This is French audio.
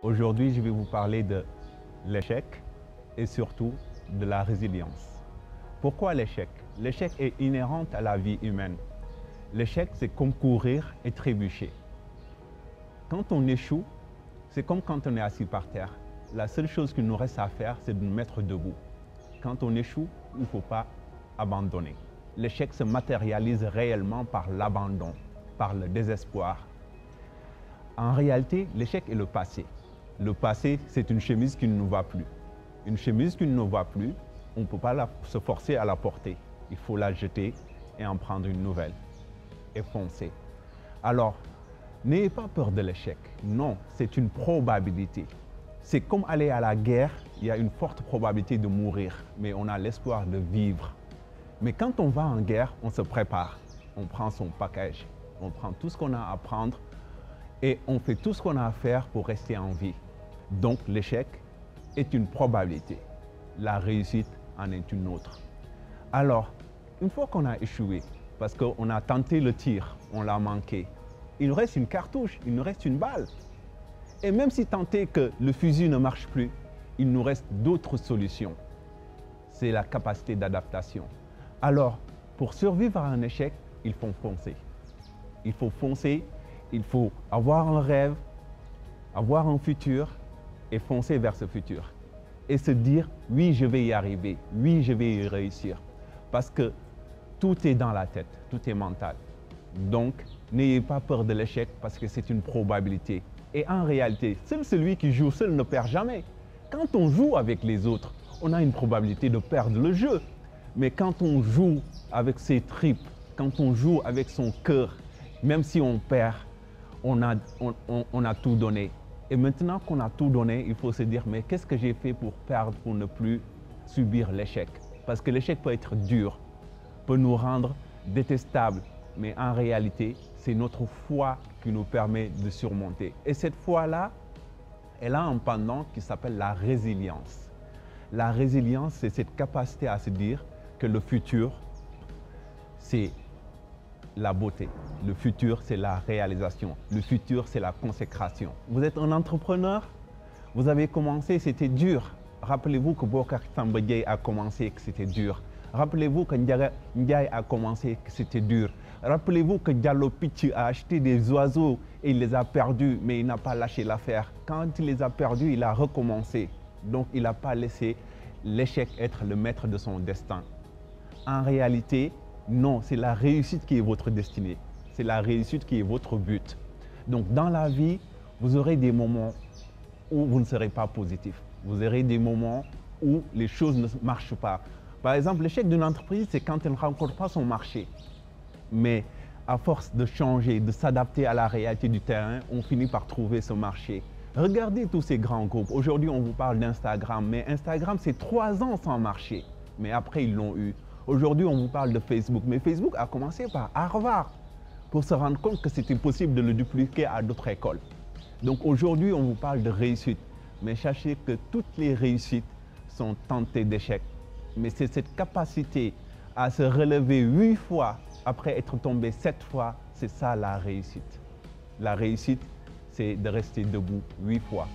Aujourd'hui, je vais vous parler de l'échec et surtout de la résilience. Pourquoi l'échec? L'échec est inhérent à la vie humaine. L'échec, c'est comme courir et trébucher. Quand on échoue, c'est comme quand on est assis par terre. La seule chose qu'il nous reste à faire, c'est de nous mettre debout. Quand on échoue, il ne faut pas abandonner. L'échec se matérialise réellement par l'abandon, par le désespoir. En réalité, l'échec est le passé. Le passé, c'est une chemise qui ne nous va plus. Une chemise qui ne nous va plus, on ne peut pas se forcer à la porter. Il faut la jeter et en prendre une nouvelle et foncer. Alors, n'ayez pas peur de l'échec. Non, c'est une probabilité. C'est comme aller à la guerre, il y a une forte probabilité de mourir, mais on a l'espoir de vivre. Mais quand on va en guerre, on se prépare. On prend son package, on prend tout ce qu'on a à prendre et on fait tout ce qu'on a à faire pour rester en vie. Donc l'échec est une probabilité. La réussite en est une autre. Alors, une fois qu'on a échoué, parce qu'on a tenté le tir, on l'a manqué, il nous reste une cartouche, il nous reste une balle. Et même si tant est que le fusil ne marche plus, il nous reste d'autres solutions. C'est la capacité d'adaptation. Alors, pour survivre à un échec, il faut foncer. Il faut foncer, il faut avoir un rêve, avoir un futur et foncer vers ce futur. Et se dire, oui, je vais y arriver, oui, je vais y réussir. Parce que tout est dans la tête, tout est mental. Donc, n'ayez pas peur de l'échec parce que c'est une probabilité. Et en réalité, seul celui qui joue seul ne perd jamais. Quand on joue avec les autres, on a une probabilité de perdre le jeu. Mais quand on joue avec ses tripes, quand on joue avec son cœur, même si on perd, on a tout donné. Et maintenant qu'on a tout donné, il faut se dire, mais qu'est-ce que j'ai fait pour perdre, pour ne plus subir l'échec? Parce que l'échec peut être dur, peut nous rendre détestables. Mais en réalité, c'est notre foi qui nous permet de surmonter. Et cette foi-là, elle a un pendant qui s'appelle la résilience. La résilience, c'est cette capacité à se dire que le futur, c'est la beauté. Le futur, c'est la réalisation. Le futur, c'est la consécration. Vous êtes un entrepreneur, vous avez commencé, c'était dur. Rappelez-vous que Bocar Samba Dièye a commencé, que c'était dur. Rappelez-vous que Ndiaye a commencé, que c'était dur. Rappelez-vous que Diallo Pichi a acheté des oiseaux et il les a perdus, mais il n'a pas lâché l'affaire. Quand il les a perdus, il a recommencé. Donc, il n'a pas laissé l'échec être le maître de son destin. En réalité, non, c'est la réussite qui est votre destinée. C'est la réussite qui est votre but. Donc, dans la vie, vous aurez des moments où vous ne serez pas positif. Vous aurez des moments où les choses ne marchent pas. Par exemple, l'échec d'une entreprise, c'est quand elle ne rencontre pas son marché. Mais à force de changer, de s'adapter à la réalité du terrain, on finit par trouver ce marché. Regardez tous ces grands groupes. Aujourd'hui, on vous parle d'Instagram, mais Instagram, c'est 3 ans sans marché. Mais après, ils l'ont eu. Aujourd'hui, on vous parle de Facebook, mais Facebook a commencé par Harvard pour se rendre compte que c'était possible de le dupliquer à d'autres écoles. Donc aujourd'hui, on vous parle de réussite, mais sachez que toutes les réussites sont tentées d'échecs. Mais c'est cette capacité à se relever 8 fois après être tombé 7 fois, c'est ça la réussite. La réussite, c'est de rester debout 8 fois.